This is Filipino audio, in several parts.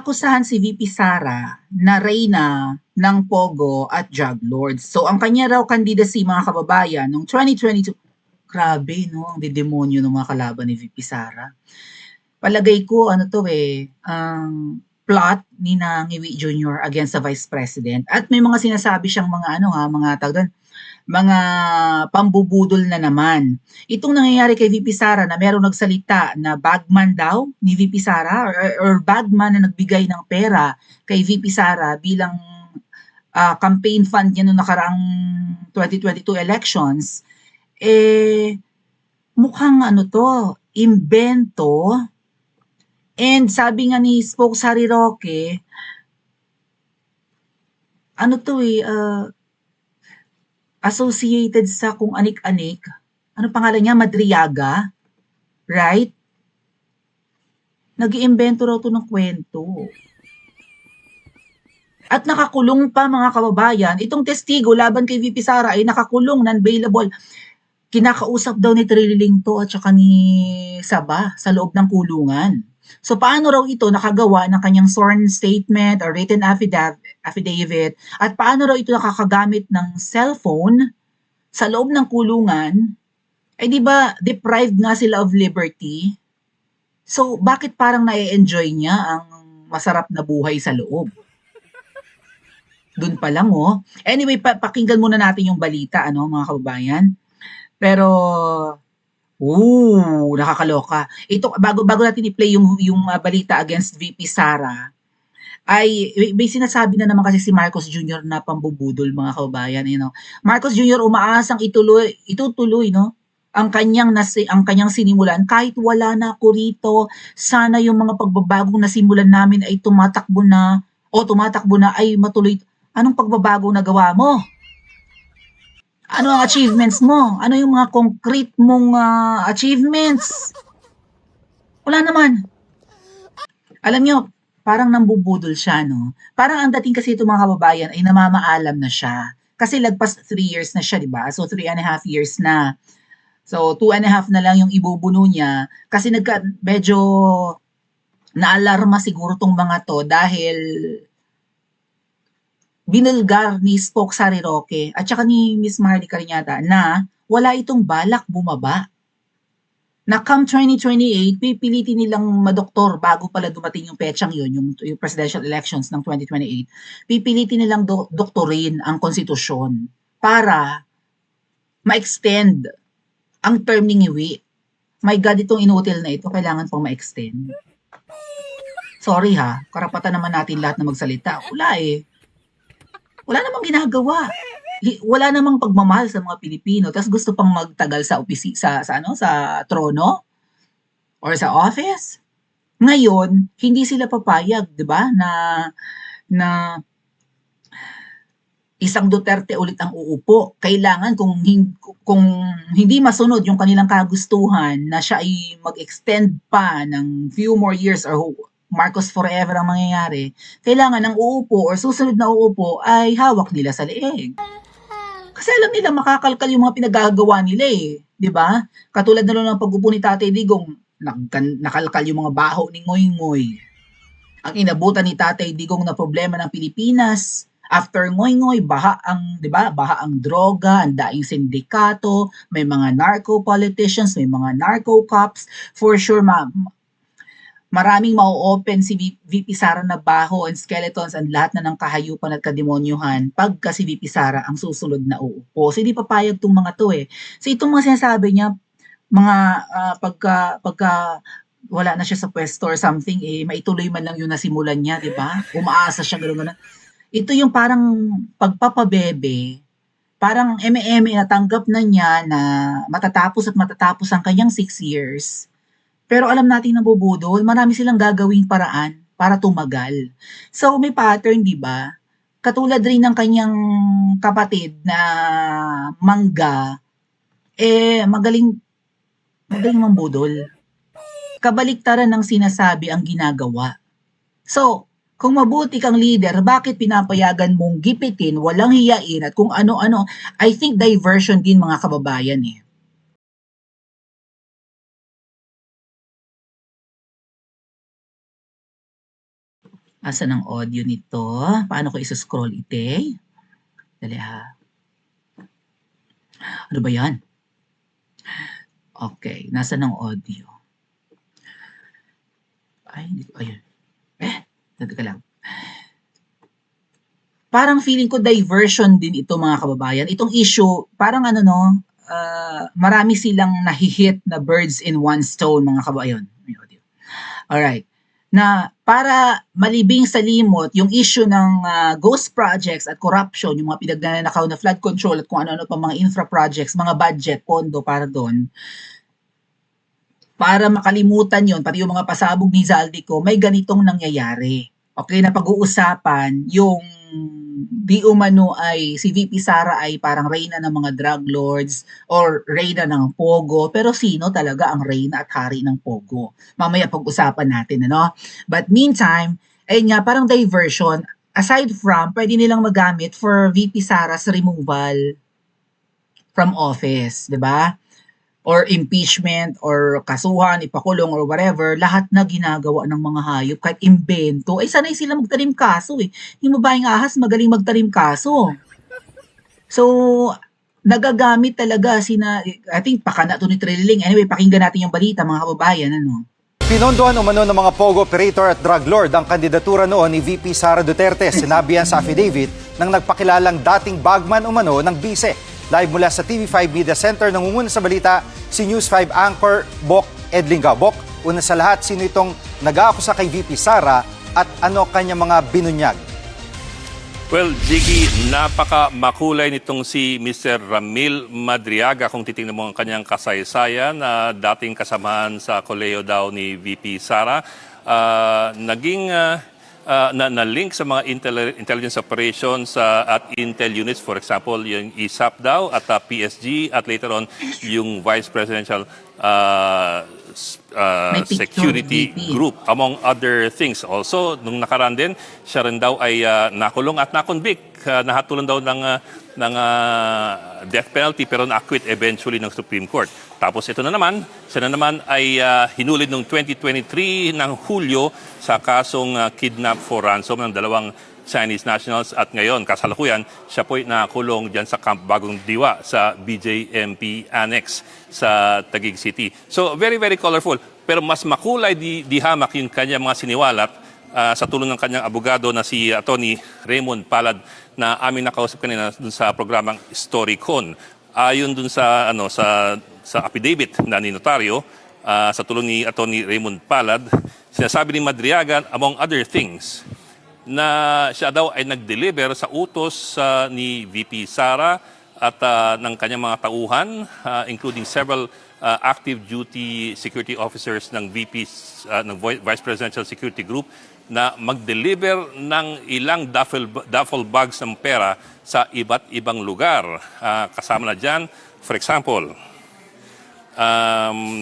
naakusahan si VP Sara na reyna ng Pogo at drug lords. So ang kanya raw candidacy mga kababayan noong 2022, grabe no, ang dedemonyo ng mga kalaban ni VP Sara. Palagay ko ano to ang plot ni na Ngiwi Jr. against the Vice President. At may mga sinasabi siyang mga mga tawag doon, mga pambubudol na naman. Itong nangyayari kay VP Sara na merong nagsalita na bagman daw ni VP Sara or bagman na nagbigay ng pera kay VP Sara bilang campaign fund niya noong nakaraang 2022 elections, mukhang imbento. And sabi nga ni Spokes Harry Roque, associated sa kung anik-anik, ano pangalan niya, Madriaga, right? Nag-iimbento raw to ng kwento. At nakakulong pa mga kababayan, itong testigo laban kay VP Sara ay nakakulong, non-bailable. Kinakausap daw ni Trililing to at saka ni Saba sa loob ng kulungan. So paano raw ito nakagawa ng kanyang sworn statement or written affidavit at paano raw ito nakakagamit ng cellphone sa loob ng kulungan? Eh di ba deprived nga sila of liberty? So bakit parang na-enjoy niya ang masarap na buhay sa loob? Doon pa lang Anyway, pakinggan muna natin yung balita mga kababayan. Pero nakakaloka. Ito bago natin i-play yung balita against VP Sara, ay may sinasabi na naman kasi si Marcos Jr. na pambubudol mga kababayan, Marcos Jr. umaasang itutuloy ang kanyang sinimulan kahit wala na ako rito. Sana yung mga pagbabagong nasimulan namin ay tumatakbo na ay matuloy. Anong pagbabagong nagawa mo? Ano ang achievements mo? Ano yung mga concrete mong achievements? Wala naman. Alam nyo, parang nambubudol siya, Parang ang dating kasi ito mga kababayan ay namamaalam na siya. Kasi lagpas 3 years na siya, di ba? So 3.5 years na. So 2.5 na lang yung ibubuno niya. Kasi medyo naalarma siguro tong mga to dahil binulgar ni Spokes Harry Roque at saka ni Miss Marly Cariñata na wala itong balak bumaba. Na come 2028, pipilitin nilang madoktor bago pala dumating yung petsang yun, yung presidential elections ng 2028, pipilitin nilang doktorin ang konstitusyon para ma-extend ang term ni Ngiwi. My God, itong inutil na ito, kailangan pang ma-extend. Sorry karapatan naman natin lahat na magsalita. Wala namang ginagawa. Wala namang pagmamahal sa mga Pilipino. Tapos gusto pang magtagal sa sa trono or sa office. Ngayon, hindi sila papayag, 'di ba? Na isang Duterte ulit ang uupo. Kailangan kung hindi masunod yung kanilang kagustuhan na siya ay mag-extend pa ng few more years or Marcos forever ang mangyayari, kailangan ng uupo or susunod na uupo ay hawak nila sa leeg. Kasi alam nila makakalkal yung mga pinagagawa nila di ba? Katulad na lang ng pag-upo ni Tatay Digong, nakalkal yung mga baho ni Ngoy Ngoy. Ang inabutan ni Tatay Digong na problema ng Pilipinas, after Ngoy Ngoy, baha ang droga, ang daing sindikato, may mga narco politicians, may mga narco cops, for sure maraming mau-open si VP Sara na baho and skeletons and lahat na ng kahayupan at kademonyuhan pagka si VP Sara ang susunod na uupo. So hindi papayag tong mga to So itong mga sinasabi niya, mga pagka wala na siya sa pwesto or something, maituloy man lang yung nasimulan niya, di ba? Umaasa siya, gano'n. Ito yung parang pagpapabebe, parang natanggap na niya na matatapos ang kanyang 6 years. Pero alam natin nabubudol, marami silang gagawing paraan para tumagal. So may pattern, di ba? Katulad rin ng kanyang kapatid na Mangga, magaling mambudol. Kabaliktaran ng sinasabi ang ginagawa. So, kung mabuti kang leader, bakit pinapayagan mong gipitin, walang hiyain at kung ano-ano? I think diversion din mga kababayan Asan ang audio nito? Paano ko isa-scroll ite? Dali ha. Ano ba yan? Okay, nasaan ang audio? Ay, hindi ko, ayun. Teka lang. Parang feeling ko diversion din ito mga kababayan. Itong issue, parang ano no, marami silang nahi-hit na birds in one stone mga kababayan. May audio. Alright. Na para malibing sa limot yung issue ng ghost projects at corruption, yung mga pinagnanakaw na flood control at kung ano-ano pa mga infra projects, mga budget, pondo para doon, para makalimutan yon pati yung mga pasabog ni Zaldico, may ganitong nangyayari. Okay, na pag-uusapan yung di umano ay si VP Sara ay parang reyna ng mga drug lords or reyna ng Pogo, pero sino talaga ang reyna at hari ng Pogo? Mamaya pag-usapan natin, ano? But meantime, ayun nga, parang diversion. Aside from, pwede nilang magamit for VP Sara's removal from office, di ba? Or impeachment or kasuhan, ipakulong or whatever, lahat na ginagawa ng mga hayop kahit imbento, ay sanay sila magtanim kaso eh. Yung babaeng ahas magaling magtanim kaso. So, nagagamit talaga I think pakana to ni Trilling. Anyway, pakinggan natin yung balita mga kababayan, ano. Pinondohan umano ng mga Pogo operator at drug lord ang kandidatura noon ni VP Sara Duterte. Sinabi yan sa affidavit ng nagpakilalang dating bagman umano ng bise. Live mula sa TV5 Media Center, nangunguna sa balita si News 5 anchor Bok Edlinga. Bok, una sa lahat, sino itong nag-aakusa kay VP Sara at ano kanya mga binunyag? Well, Jiggy, napaka-makulay nitong si Mr. Ramil Madriaga kung titingnan mo ang kanyang kasaysayan na dating kasamaan sa koleo daw ni VP Sara. Naging na-link sa mga intelligence operations at intel units, for example, yung ISAP daw at PSG at later on yung Vice Presidential Security Group, among other things. Also, nung nakaraan din, siya rin daw ay nakulong at nakonvict. Nahatulan daw ng death penalty pero na-acquit eventually ng Supreme Court. Tapos ito na naman, siya na naman ay hinulid noong 2023 ng Hulyo sa kasong kidnap for ransom ng dalawang Chinese nationals at ngayon, kasalukuyan, siya po'y nakulong dyan sa Camp Bagong Diwa sa BJMP Annex sa Taguig City. So, very, very colorful. Pero mas makulay di hamak yung kanya mga siniwalat sa tulong ng kanyang abogado na si Atty. Raymond Palad na aming nakausap kanina dun sa programang Storycon. Ayon dun sa affidavit na ni notaryo, sa tulong ni Atty. Raymond Palad, sinasabi ni Madriaga, among other things, na siya daw ay nag-deliver sa utos ni VP Sara at ng kanyang mga tauhan, including several active duty security officers ng ng Vice Presidential Security Group na mag-deliver ng ilang duffel bags ng pera sa iba't ibang lugar. Kasama na dyan, for example,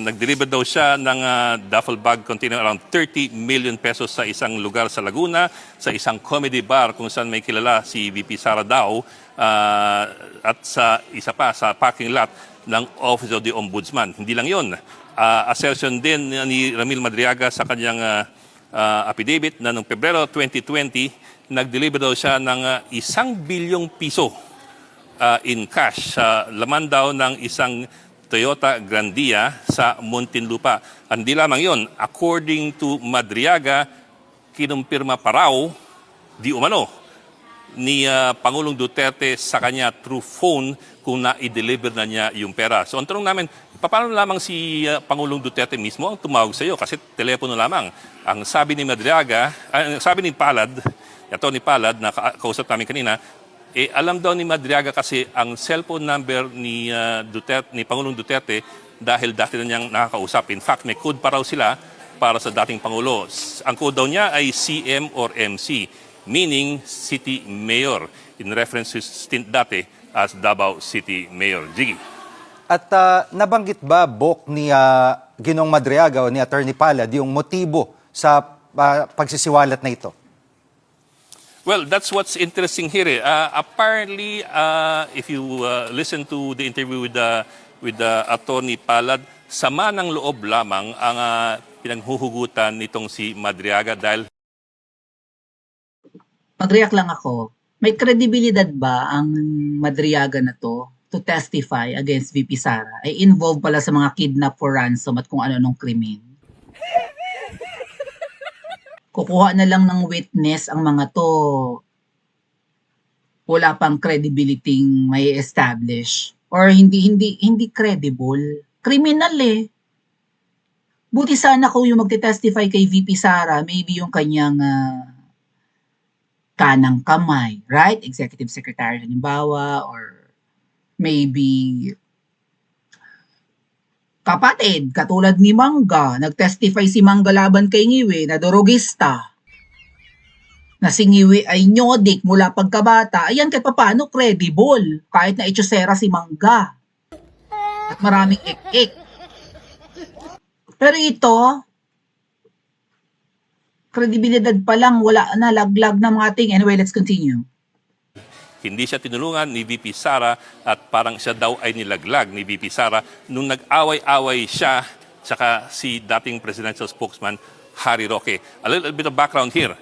nag-deliver daw siya ng duffel bag containing around 30 million pesos sa isang lugar sa Laguna, sa isang comedy bar kung saan may kilala si VP Sara daw, at sa isa pa sa parking lot ng Office of the Ombudsman. Hindi lang yun. Assertion din ni Ramil Madriaga sa kanyang affidavit na noong Pebrero 2020, nag-deliver daw siya ng 1 bilyong piso in cash. Laman daw ng isang Toyota Grandia sa Muntinlupa. Hindi lamang yon, according to Madriaga, kinumpirma pa raw, di umano, ni Pangulong Duterte sa kanya through phone kung na-i-deliver na niya yung pera. So ang tanong namin, paano lamang si Pangulong Duterte mismo ang tumawag sa iyo? Kasi telepono lamang. Ang sabi ni Madriaga, sabi ni Palad, Atty. Palad, na kausap namin kanina, alam daw ni Madriaga kasi ang cellphone number ni Pangulong Duterte dahil dati na niyang nakakausap. In fact, may code pa raw sila para sa dating Pangulo. Ang code daw niya ay CM or MC, meaning City Mayor, in reference to stint dati as Davao City Mayor. Jiggy. At nabanggit ba, Bok, ni Ginong Madriaga o ni Atty. Palad yung motibo sa pagsisiwalat na ito? Well, that's what's interesting here. Apparently, if you listen to the interview with Atty. Palad, sama ng loob lamang ang pinanghuhugutan nitong si Madriaga dahil mag-react lang ako. May kredibilidad ba ang Madriaga na to testify against VP Sara? Ay involved pala sa mga kidnap for ransom at kung ano-anong krimen. Kukuha na lang ng witness ang mga to. Wala pang credibility may establish or hindi credible. Criminal eh. Buti sana kung yung magte-testify kay VP Sara, maybe yung kanyang kanang kamay, right? Executive Secretary halimbawa or maybe kapatid, katulad ni Mangga, nag-testify si Mangga laban kay Ngiwi na dorogista. Na si Ngiwi ay nyodik mula pagkabata, ayan kahit paano credible, kahit na itsosera si Mangga. At maraming ik-ik. Pero ito, kredibilidad pa lang, wala na, laglag na mga ting. Anyway, let's continue. Hindi siya tinulungan ni VP Sara at parang siya daw ay nilaglag ni VP Sara nung nag-away-away siya tsaka si dating presidential spokesman Harry Roque. A little bit of background here.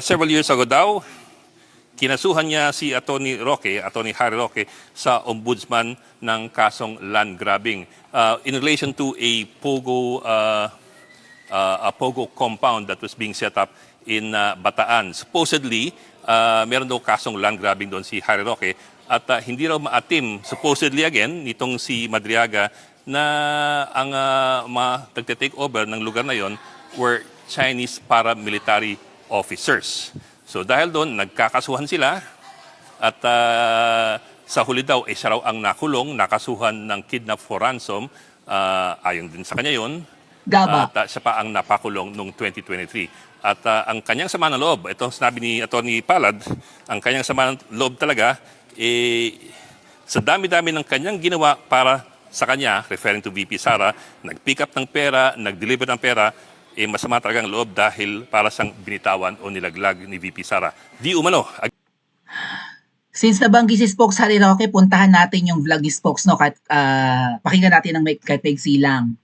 Several years ago daw, kinasuhan niya si Atty. Harry Roque sa ombudsman ng kasong land grabbing in relation to a Pogo compound that was being set up in Bataan. Supposedly, meron daw kasong land grabbing doon si Harry Roque at hindi raw maatim, supposedly again, nitong si Madriaga na ang mga nagte-take over ng lugar na yon were Chinese paramilitary officers. So dahil doon, nagkakasuhan sila at sa huli daw, siya raw ang nakulong, nakasuhan ng kidnap for ransom, ayon din sa kanya yon. Gaba. At siya pa ang napakulong noong 2023. At ang kanyang sama ng loob, ito sinabi ni Atty. Palad, ang kanyang sama ng loob talaga, sa dami-dami ng kanyang ginawa para sa kanya, referring to VP Sara, nag-pick up ng pera, nag-deliver ng pera, masama talagang loob dahil para siyang binitawan o nilaglag ni VP Sara. Di umano. Since nabanggit si Spokes Harry Roque, puntahan natin yung vlog ni Spokes, no? Pakinggan natin ng kahit maigsi lang.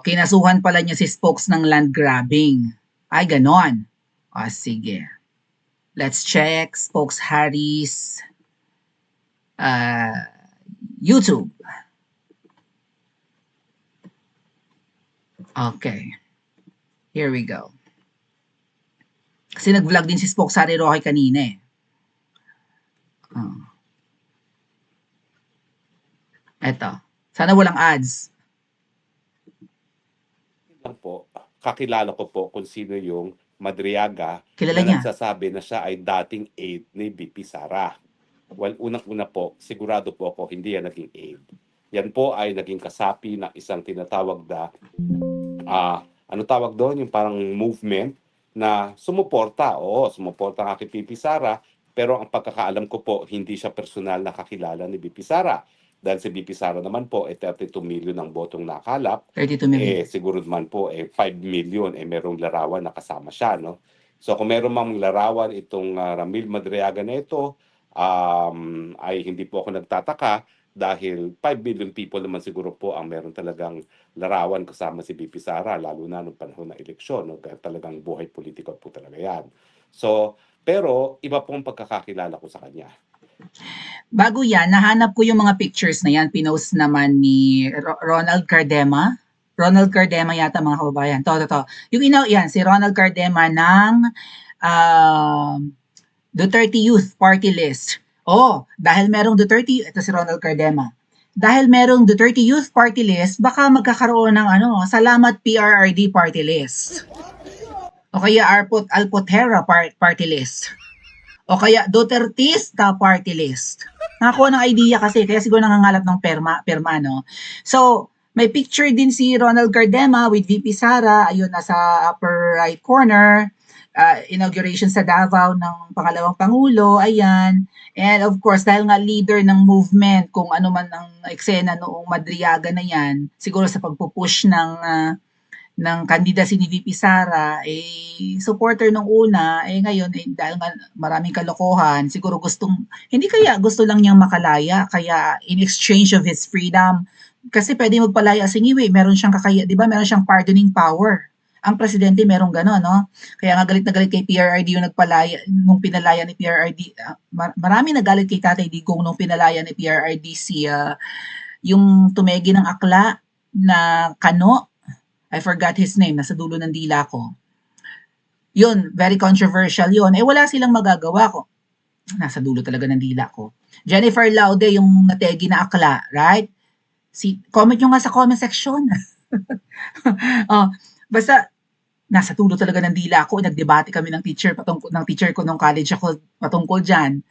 Kinasuhan pala niya si Spokes ng land grabbing. Ay, ganon. Sige. Let's check Spokes Harry's YouTube. Okay. Here we go. Kasi nag-vlog din si Spokes Harry Roque kanina eh. Eto. Sana walang ads. Lang po, kakilala ko po kung sino yung Madriaga Kilala na niya. nagsasabi na siya ay dating aide ni VP Sara. Well, unang-una po, sigurado po ako hindi yan naging aide. Yan po ay naging kasapi ng isang tinatawag na, ano tawag doon? Yung parang movement na sumuporta. Oo, sumuporta nga kay VP Sara, pero ang pagkakaalam ko po, hindi siya personal na kakilala ni VP Sara. Dahil si VP Sara naman po, 32 million ang botong nakalap. 32 million. Siguro naman po, 5 million, merong larawan na kasama siya, no? So kung meron mang larawan itong Ramil Madriaga na ito, ay hindi po ako nagtataka dahil 5 million people naman siguro po ang meron talagang larawan kasama si VP Sara, lalo na nung panahon ng eleksyon, no? Kaya talagang buhay politiko po talaga yan. So, pero iba pong pagkakakilala ko sa kanya. Bago yan, nahanap ko yung mga pictures na yan. Pinost naman ni Ronald Cardema. Ronald Cardema yata mga kababayan. To. Yung yan, si Ronald Cardema ng Duterte Youth Party List. Dahil merong Duterte, ito si Ronald Cardema. Dahil merong Duterte Youth Party List, baka magkakaroon ng Salamat PRRD Party List. O kaya Alpotera Party List. O kaya Dutertista Party List. Nakakuha ng idea kasi, kaya siguro nangangalap ng perma, no? So, may picture din si Ronald Cardema with VP Sara, ayun, nasa upper right corner, inauguration sa Davao ng pangalawang Pangulo, ayan. And of course, dahil nga leader ng movement, kung ano man ang eksena noong Madriaga na yan, siguro sa pagpupush ng candidacy ni VP Sara, supporter nung una, ngayon, dahil nga maraming kalokohan, siguro hindi kaya gusto lang niyang makalaya, kaya in exchange of his freedom, kasi pwede magpalaya si Ngiwi, meron siyang di ba, meron siyang pardoning power. ang presidente merong gano'n, 'no? Kaya nga galit na galit kay PRRD yung nung pinalaya ni PRRD, marami nagalit kay Tatay Digong nung pinalaya ni PRRD yung tumegi ng akla na Kano, I forgot his name, nasa dulo ng dila ko. Yun, very controversial yun. Wala silang magagawa ko. Nasa dulo talaga ng dila ko. Jennifer Laude, yung nategi na akla, right? Comment nyo nga sa comment section. Oh, basta nasa dulo talaga ng dila ko. Nagdebate kami ng teacher ko nung college ako patungkol diyan.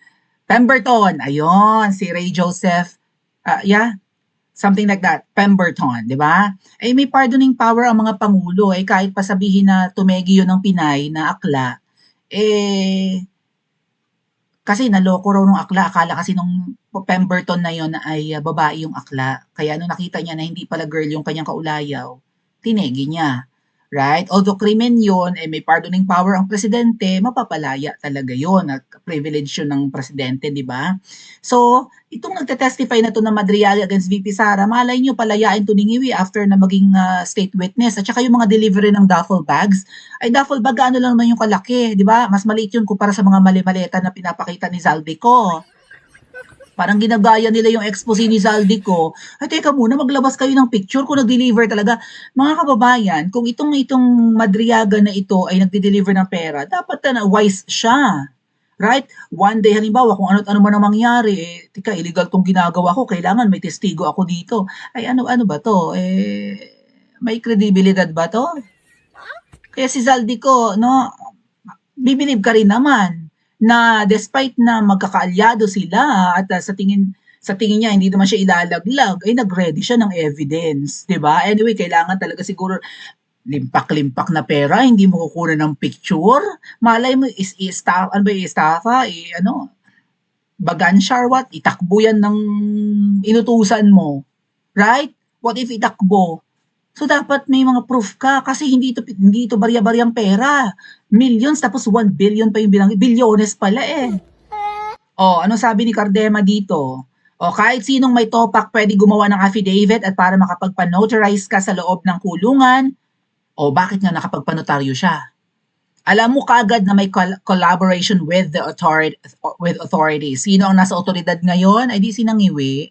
Pemberton, ayun, si Ray Joseph, yeah, something like that, Pemberton, di ba? May pardoning power ang mga pangulo, kahit pa sabihin na tumegi yun ng Pinay na akla, kasi naloko raw nung akla, akala kasi nung Pemberton na yun ay babae yung akla. Kaya nung nakita niya na hindi pala girl yung kanyang kaulayaw, tinegi niya. Right? Although krimen yun, may pardoning power ang presidente, mapapalaya talaga yun. At privilege yun ng presidente, di ba? So, itong nagte-testify na to na Madriaga against VP Sara, malay nyo palayain to ni Ngiwi after na maging state witness. At saka yung mga delivery ng duffel bags, ay duffel bag, ano lang naman yung kalaki, di ba? Mas maliit yun kumpara sa mga mali-maleta na pinapakita ni Zaldico. Parang ginagaya nila yung expose ni Zaldico. Ay, teka muna, maglabas kayo ng picture kung nag-deliver talaga. Mga kababayan, kung itong Madriaga na ito ay nagde-deliver ng pera, dapat na wise siya. Right? One day, halimbawa, kung ano't ano man ang mangyari, tika, illegal tong ginagawa ko, kailangan may testigo ako dito. Ay, ano ba to? May kredibilidad ba to? Kaya si Zaldico, no, bibilib ka rin naman na despite na magkakaalyado sila at sa tingin niya hindi naman siya ilalaglag, ay nag-ready siya ng evidence, 'di ba? Anyway, kailangan talaga siguro limpak-limpak na pera, hindi mo kukunan ng picture. Malay mo i-staff, ano ba i-staffa, bagansya or what, itakbo yan ng inutusan mo. Right? What if itakbo? So dapat may mga proof ka kasi hindi ito barya-baryang pera. Millions tapos 1 billion pa yung bilang, bilyones pala ano sabi ni Cardema dito? Kahit sinong may topak pwede gumawa ng affidavit at para makapagpa-notarize ka sa loob ng kulungan, bakit nga nakapagpanotaryo siya? Alam mo kaagad na may collaboration with the authorities. Sino ang nasa otoridad ngayon? Ay di si Ngiwi.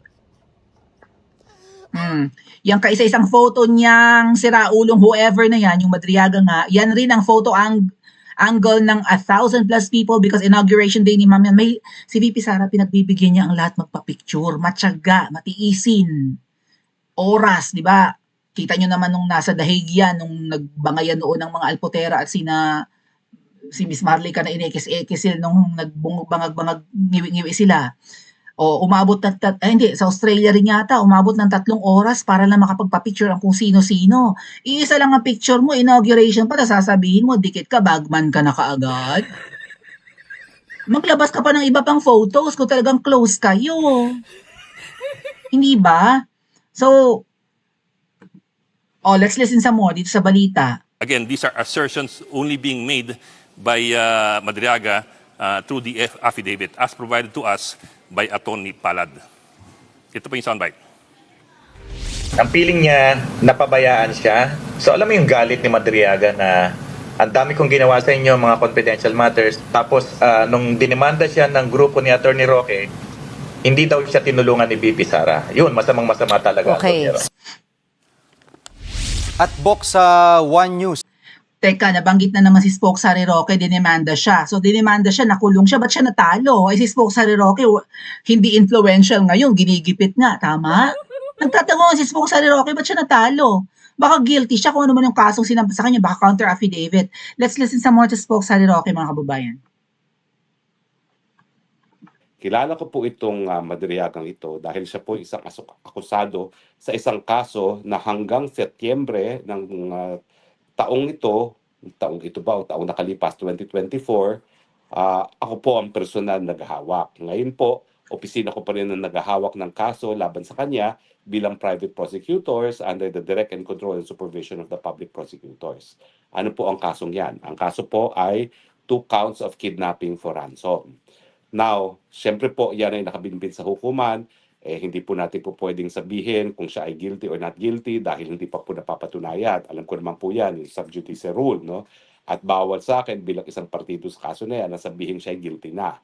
Yung kaisa-isang photo niyang siraulong whoever na yan, yung Madriaga nga, yan rin ang photo angle ng 1,000 plus people because inauguration day ni Ma'am yan. Si VP Sara, pinagbibigyan niya ang lahat magpa-picture, matyaga, matiisin, oras, di ba? Kita nyo naman nung nasa Dahig yan, nung nagbangayan noon ng mga alpotera at si Miss Marlica na inekis-ekisil nung nagbungag-bangag ngiwi-ngiwi sila. Umabot hindi, sa Australia rin yata, umabot ng 3 oras para lang makapagpa-picture ang kung sino-sino. Iisa lang ang picture mo, inauguration pa, sasabihin mo, dikit ka, bagman ka na kaagad. Maglabas ka pa ng iba pang photos kung talagang close kayo. Hindi ba? So, let's listen some more dito sa balita. Again, these are assertions only being made by Madriaga through the affidavit as provided to us by Atty. Palad. Ito po yung soundbite. Ang feeling niya, napabayaan siya. So alam mo yung galit ni Madriaga na ang dami kong ginawa sa inyo mga confidential matters. Tapos nung dinimanda siya ng grupo ni Atty. Roque, hindi daw siya tinulungan ni VP Sara. Yun, masamang-masama talaga. Okay. At box sa One News. Teka, nabanggit na naman si Spoke Sari Roque, dinemanda siya. So, dinemanda siya, nakulong siya, ba't siya natalo? Si Spoke Sari Roque, hindi influential ngayon, ginigipit nga, tama? Nagtatanong si Spoke Sari Roque, ba't siya natalo? Baka guilty siya kung ano man yung kasong sinabi sa kanya, baka counter affidavit. Let's listen some more to Spoke Sari Roque, mga kababayan. Kilala ko po itong Madriagang ito dahil siya po isang akusado sa isang kaso na hanggang Setyembre ng taong ito ba o taong nakalipas 2024, ako po ang personal naghahawak. Ngayon po, opisina ko pa rin ang naghahawak ng kaso laban sa kanya bilang private prosecutors under the direct and control and supervision of the public prosecutors. Ano po ang kasong yan? Ang kaso po ay 2 counts of kidnapping for ransom. Now, syempre po yan ay nakabinbin sa hukuman Hindi po natin po pwedeng sabihin kung siya ay guilty or not guilty dahil hindi pa po napapatunayan. Alam ko naman po yan, yung sub judice rule, no? At bawal sa akin bilang isang partido sa kaso na yan na sabihin siya ay guilty na.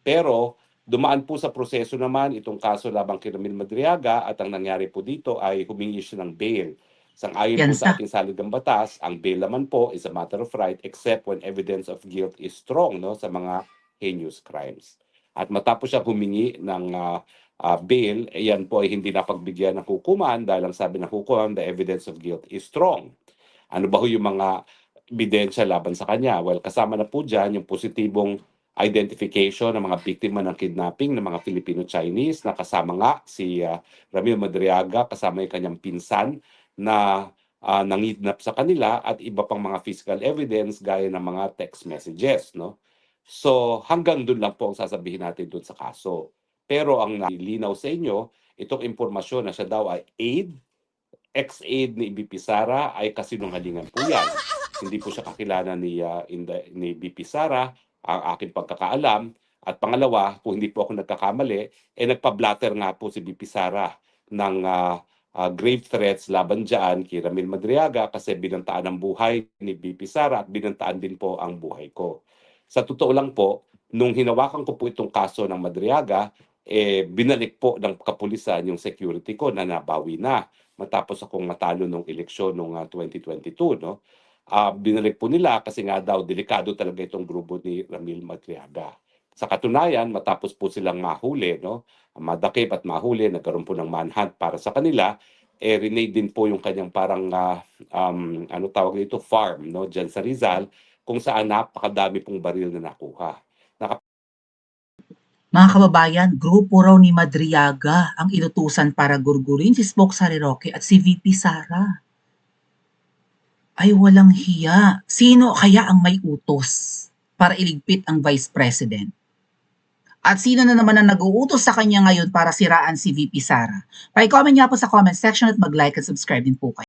Pero dumaan po sa proseso naman itong kaso labang kay Ramil Madriaga at ang nangyari po dito ay humingi siya ng bail. Sang-ayon po sa Piyansa. ating saligang batas, ang bail naman po is a matter of right except when evidence of guilt is strong, no, sa mga heinous crimes. At matapos siya humingi ng bail, yan po ay hindi napagbigyan ng hukuman dahil ang sabi ng hukuman, the evidence of guilt is strong. Ano ba ho yung mga ebidensya laban sa kanya? Well, kasama na po dyan yung positibong identification ng mga biktima ng kidnapping ng mga Filipino-Chinese na kasama nga si Ramil Madriaga, kasama yung kanyang pinsan na nangidnap sa kanila at iba pang mga physical evidence gaya ng mga text messages, no? So hanggang doon lang po ang sasabihin natin doon sa kaso. Pero ang nilinaw sa inyo, itong impormasyon na siya daw ay ex-aide ni BP Sara ay kasinungalingan po yan. Hindi po siya kakilala ni BP Sara, ang aking pagkakaalam. At pangalawa, kung hindi po ako nagkakamali, nagpa-blatter nga po si BP Sara ng grave threats laban dyan kay Ramil Madriaga kasi binantaan ang buhay ni BP Sara at binantaan din po ang buhay ko. Sa totoo lang po, nung hinawakan ko po itong kaso ng Madriaga, binalik po ng kapulisan yung security ko na nabawi na matapos akong matalo nung eleksyon nung 2022, no? Binalik po nila kasi nga daw delikado talaga itong grupo ni Ramil Madriaga. Sa katunayan, matapos po silang mahuli, no? Madakip at mahuli, nagkaroon po ng manhunt para sa kanila, renade din po yung kanyang parang ano tawag nito, farm, no? Diyan sa Rizal, kung saan napakadami pong baril na nakuha. Mga kababayan, grupo raw ni Madriaga ang inutusan para gurgurin si Spoke Sari Roque at si VP Sara. Ay walang hiya. Sino kaya ang may utos para iligpit ang Vice President? At sino na naman ang nag-uutos sa kanya ngayon para siraan si VP Sara? Pa-comment nga po sa comment section at mag-like at subscribe din po kayo.